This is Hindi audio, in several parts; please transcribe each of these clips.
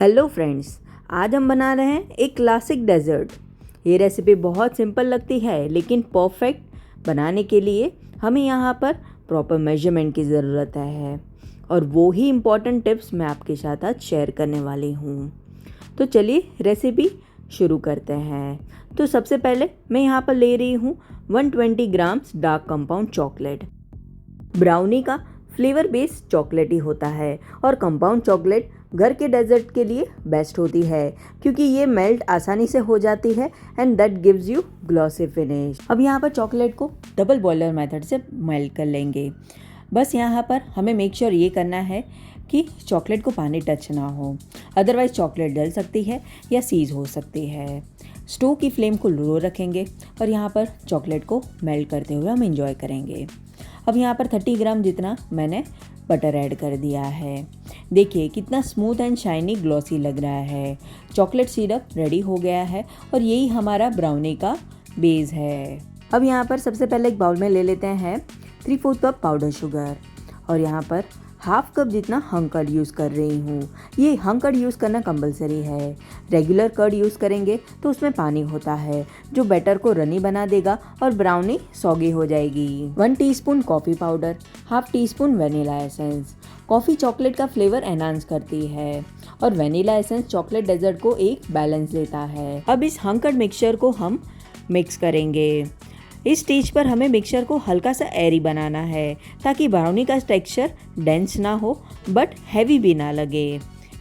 हेलो फ्रेंड्स, आज हम बना रहे हैं एक क्लासिक डेजर्ट। ये रेसिपी बहुत सिंपल लगती है लेकिन परफेक्ट बनाने के लिए हमें यहाँ पर प्रॉपर मेजरमेंट की ज़रूरत है और वो ही इम्पॉर्टेंट टिप्स मैं आपके साथ आज शेयर करने वाली हूँ। तो चलिए रेसिपी शुरू करते हैं। तो सबसे पहले मैं यहाँ पर ले रही हूँ 120 grams dark compound chocolate. Brownie का फ्लेवर बेस्ड चॉकलेट ही होता है और कंपाउंड चॉकलेट घर के डेजर्ट के लिए बेस्ट होती है क्योंकि ये मेल्ट आसानी से हो जाती है and that gives you glossy finish. अब यहाँ पर चॉकलेट को डबल बॉयलर मेथड से मेल्ट कर लेंगे। बस यहाँ पर हमें मेक श्योर ये करना है कि चॉकलेट को पानी टच ना हो, अदरवाइज चॉकलेट जल सकती है या सीज हो सकती है। स्टोव की फ्लेम को लो रखेंगे और यहाँ पर चॉकलेट को मेल्ट करते हुए हम इंजॉय करेंगे। अब यहाँ पर 30 ग्राम जितना मैंने बटर ऐड कर दिया है। देखिए कितना स्मूथ एंड शाइनी ग्लॉसी लग रहा है। चॉकलेट सिरप रेडी हो गया है और यही हमारा ब्राउनी का बेस है। अब यहाँ पर सबसे पहले एक बाउल में ले लेते हैं 3/4 कप पाउडर शुगर और यहाँ पर हाफ कप जितना हंग कर्ड यूज़ कर रही हूँ। ये हंग कर्ड यूज़ करना कंपलसरी है। रेगुलर कर्ड यूज़ करेंगे तो उसमें पानी होता है जो बैटर को रनी बना देगा और ब्राउनी सॉगी हो जाएगी। 1 teaspoon coffee powder, half teaspoon vanilla essence. Coffee chocolate का फ्लेवर एनहांस करती है और वेनिला एसेंस चॉकलेट डेजर्ट को एक बैलेंस देता है। अब इस हंग कर्ड मिक्सचर को हम मिक्स करेंगे। इस स्टेज पर हमें मिक्सचर को हल्का सा एरी बनाना है ताकि ब्राउनी का टेक्सचर डेंस ना हो बट हैवी भी ना लगे।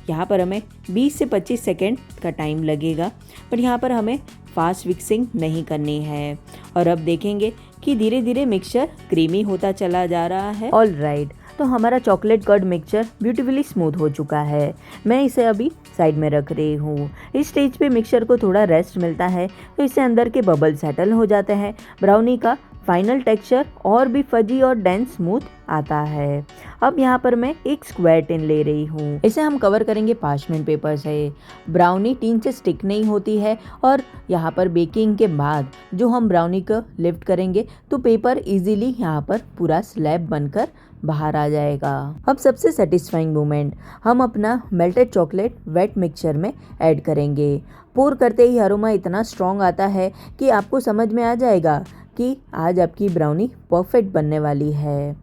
यहाँ पर हमें 20 से 25 सेकेंड का टाइम लगेगा बट यहाँ पर हमें फास्ट मिक्सिंग नहीं करनी है। और अब देखेंगे कि धीरे धीरे मिक्सचर क्रीमी होता चला जा रहा है। ऑल राइट, तो हमारा chocolate curd mixture beautifully smooth हो चुका है। मैं इसे अभी साइड में रख रही हूँ। इस स्टेज पे मिक्सचर को थोड़ा रेस्ट मिलता है तो इससे अंदर के बबल सेटल हो जाते हैं। ब्राउनी का फाइनल टेक्सचर और भी फजी और डेंस स्मूथ आता है। अब यहाँ पर मैं एक स्क्वायर टिन ले रही हूँ। इसे हम कवर करेंगे पार्चमेंट पेपर से। ब्राउनी टिन से स्टिक नहीं होती है और यहाँ पर बेकिंग के बाद जो हम ब्राउनी को लिफ्ट करेंगे तो पेपर इजीली यहाँ पर पूरा स्लैब बनकर बाहर आ जाएगा। अब सबसे सेटिस्फाइंग मोमेंट, हम अपना मेल्टेड चॉकलेट वेट मिक्सचर में ऐड करेंगे। पोर करते ही अरोमा इतना स्ट्रॉन्ग आता है कि आपको समझ में आ जाएगा कि आज आपकी ब्राउनी परफेक्ट बनने वाली है।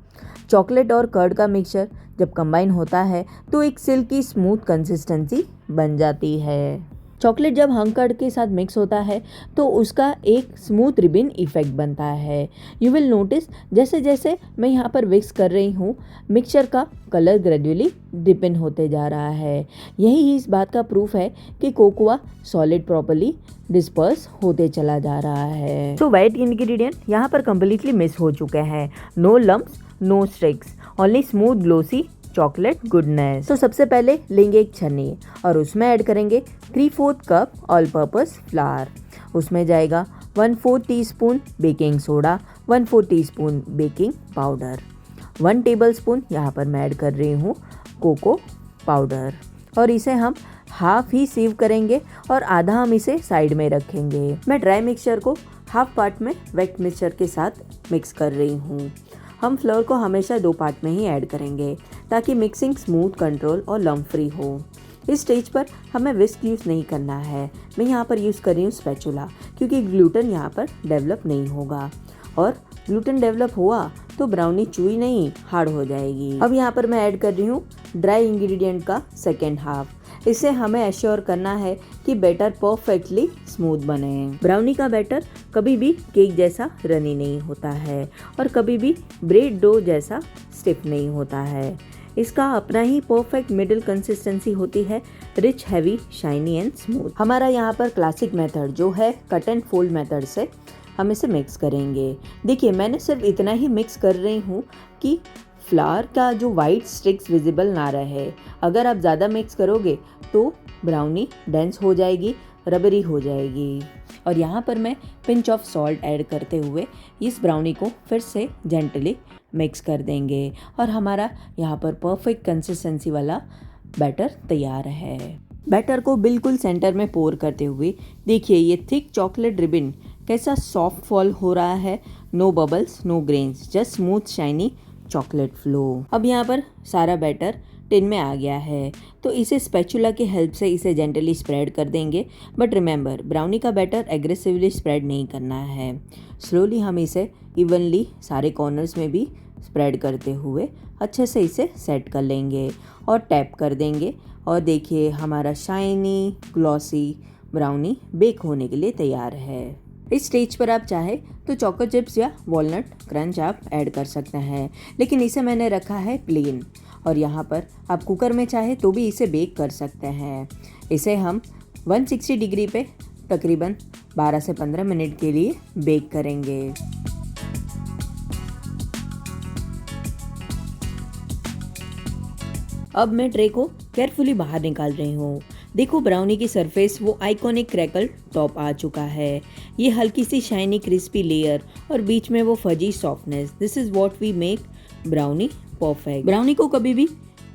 चॉकलेट और कर्ड का मिक्सचर जब कंबाइन होता है तो एक सिल्की स्मूथ कंसिस्टेंसी बन जाती है। चॉकलेट जब हंग कर्ड के साथ मिक्स होता है तो उसका एक स्मूथ रिबन इफेक्ट बनता है। यू विल नोटिस जैसे जैसे मैं यहाँ पर विक्स कर रही हूँ मिक्सचर का कलर ग्रेजुअली डिपेंड होते जा रहा है। यही इस बात का प्रूफ है कि कोकोआ सॉलिड प्रॉपर्ली डिस्पर्स होते चला जा रहा है। तो वाइट इंग्रेडिएंट यहाँ पर कम्प्लीटली मिस हो चुके हैं। No lumps, no sticks, only smooth glossy chocolate goodness. तो सबसे पहले लेंगे एक छन्नी और उसमें ऐड करेंगे 3/4 कप ऑल पर्पस फ्लावर। उसमें जाएगा 1/4 teaspoon baking soda, 1/4 teaspoon baking powder, 1 tablespoon यहाँ पर मैं ऐड कर रही हूँ कोको पाउडर और इसे हम हाफ ही सीव करेंगे और आधा हम इसे साइड में रखेंगे। मैं ड्राई मिक्सचर को हाफ पार्ट में वेट मिक्सचर के साथ मिक्स कर रही हूँ। हम फ्लोर को हमेशा 2 पार्ट में ही ऐड करेंगे ताकि मिक्सिंग स्मूथ, कंट्रोल और लम्प फ्री हो। इस स्टेज पर हमें विस्क यूज़ नहीं करना है। मैं यहाँ पर यूज़ कर रही हूँ स्पैचुला क्योंकि ग्लूटेन यहाँ पर डेवलप नहीं होगा और ग्लूटेन डेवलप हुआ तो ब्राउनी चूई नहीं हार्ड हो जाएगी। अब यहाँ पर मैं ऐड कर रही हूँ ड्राई इंग्रेडिएंट का सेकेंड हाफ। इससे हमें एश्योर करना है कि बैटर परफेक्टली स्मूथ बने। ब्राउनी का बैटर कभी भी केक जैसा रनी नहीं होता है और कभी भी ब्रेड डो जैसा स्टिफ नहीं होता है। इसका अपना ही परफेक्ट मिडिल कंसिस्टेंसी होती है, rich, heavy, shiny and smooth. हमारा यहाँ पर क्लासिक मेथड जो है कट एंड फोल्ड मेथड से हम इसे मिक्स करेंगे। देखिए मैंने सिर्फ इतना ही मिक्स कर रही हूँ कि फ्लावर का जो वाइट स्टिक्स विजिबल ना रहे। अगर आप ज़्यादा मिक्स करोगे तो ब्राउनी डेंस हो जाएगी, रबरी हो जाएगी। और यहाँ पर मैं पिंच ऑफ सॉल्ट ऐड करते हुए इस ब्राउनी को फिर से जेंटली मिक्स कर देंगे और हमारा यहाँ पर परफेक्ट कंसिस्टेंसी वाला बैटर तैयार है। बैटर को बिल्कुल सेंटर में पोर करते हुए देखिए ये थिक चॉकलेट रिबन कैसा सॉफ्ट फॉल हो रहा है। No bubbles, no grains, just smooth shiny chocolate flow. अब यहाँ पर सारा बैटर टिन में आ गया है। तो इसे स्पैचुला की हेल्प से इसे जेंटली स्प्रेड कर देंगे। बट रिमेंबर, ब्राउनी का बैटर एग्रेसिवली स्प्रेड नहीं करना है। स्लोली हम इसे इवनली सारे कॉर्नर्स में भी स्प्रेड करते हुए अच्छे से इसे सेट कर लेंगे और टैप कर देंगे। और देखिए, हमारा शाइनी ग्लॉसी ब्राउनी बेक होने के लिए तैयार है। इस स्टेज पर आप चाहे तो चोको चिप्स या वॉलनट क्रंच आप ऐड कर सकते हैं, लेकिन इसे मैंने रखा है प्लेन। और यहाँ पर आप कुकर में चाहे तो भी इसे बेक कर सकते हैं। इसे हम 160 डिग्री पे तकरीबन 12 से 15 मिनट के लिए बेक करेंगे। अब मैं ट्रे को केयरफुली बाहर निकाल रही हूँ। देखो, ब्राउनी की सरफेस वो आइकॉनिक क्रैकल टॉप आ चुका है। ये हल्की सी शाइनी क्रिस्पी लेयर और बीच में वो fudgy softness. This is what we make brownie perfect. Brownie को कभी भी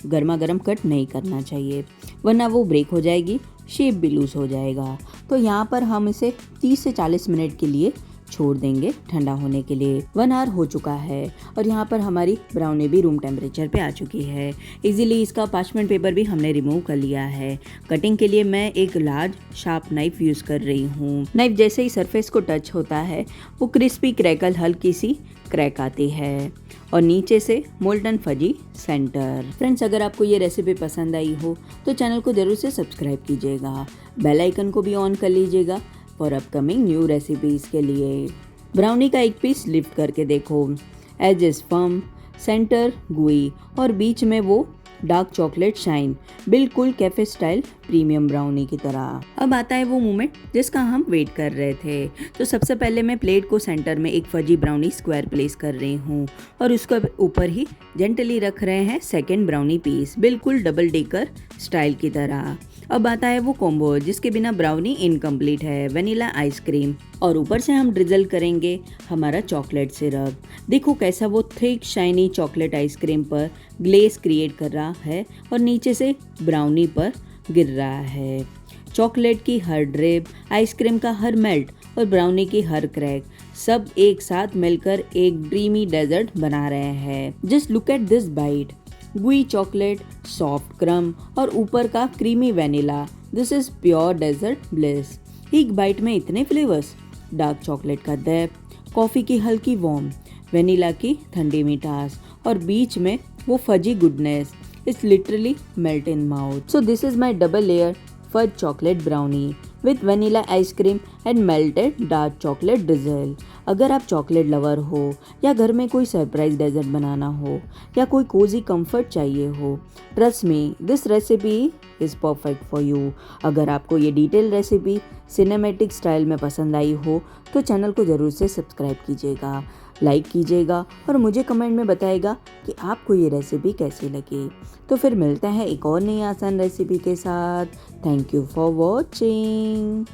गर्मा गर्म कट नहीं करना चाहिए, वरना वो ब्रेक हो जाएगी, शेप भी लूज हो जाएगा। तो यहाँ पर हम इसे 30 से 40 मिनट के लिए छोड़ देंगे ठंडा होने के लिए। 1 आवर हो चुका है और यहाँ पर हमारी ब्राउनी भी रूम टेम्परेचर पे आ चुकी है। इजीली इसका पार्चमेंट पेपर भी हमने रिमूव कर लिया है। कटिंग के लिए मैं एक लार्ज शार्प नाइफ यूज़ कर रही हूँ। नाइफ जैसे ही सरफेस को टच होता है वो क्रिस्पी क्रैकल हल्की सी क्रैक आती है और नीचे से मोल्टन फजी सेंटर। फ्रेंड्स, अगर आपको ये रेसिपी पसंद आई हो तो चैनल को ज़रूर से सब्सक्राइब कीजिएगा, बेल आइकन को भी ऑन कर लीजिएगा और अपकमिंग न्यू रेसिपीज़ के लिए। ब्राउनी का एक पीस लिफ्ट करके देखो, एजेस फर्म, सेंटर गुई और बीच में वो डार्क चॉकलेट शाइन, बिल्कुल कैफे स्टाइल प्रीमियम ब्राउनी की तरह। अब आता है वो मोमेंट जिसका हम वेट कर रहे थे। तो सबसे पहले मैं प्लेट को सेंटर में एक फजी ब्राउनी स्क्वायर प्लेस कर रही हूँ और उसके ऊपर ही जेंटली रख रहे हैं सेकेंड ब्राउनी पीस, बिल्कुल डबल डेकर स्टाइल की तरह। अब आता है वो कॉम्बो जिसके बिना ब्राउनी इनकम्प्लीट है, वनीला आइसक्रीम और ऊपर से हम ड्रिजल करेंगे हमारा चॉकलेट सिरप। देखो कैसा वो थिक शाइनी चॉकलेट आइसक्रीम पर ग्लेस क्रिएट कर रहा है और नीचे से ब्राउनी पर गिर रहा है। चॉकलेट की हर ड्रिप, आइसक्रीम का हर मेल्ट और ब्राउनी की हर क्रैक सब एक साथ मिलकर एक ड्रीमी डेजर्ट बना रहे हैं। Just look at this bite, gooey chocolate, soft crumb और ऊपर का creamy vanilla. This is pure dessert bliss. एक बाइट में इतने फ्लेवर्स, डार्क चॉकलेट का डेप्थ, कॉफ़ी की हल्की वार्म, वैनिला की ठंडी मिठास और बीच में वो fudgy goodness. It's literally melt in mouth. So this is my double layer fudge chocolate brownie with vanilla ice cream and melted dark chocolate drizzle. अगर आप चॉकलेट लवर हो या घर में कोई सरप्राइज डेजर्ट बनाना हो या कोई कोजी कंफर्ट चाहिए हो, trust me, this recipe is perfect for you. अगर आपको ये डिटेल रेसिपी सिनेमैटिक स्टाइल में पसंद आई हो तो चैनल को ज़रूर से सब्सक्राइब कीजिएगा, लाइक कीजिएगा और मुझे कमेंट में बताइएगा कि आपको ये रेसिपी कैसी लगी। तो फिर मिलते हैं एक और नई आसान रेसिपी के साथ। Thank you for watching.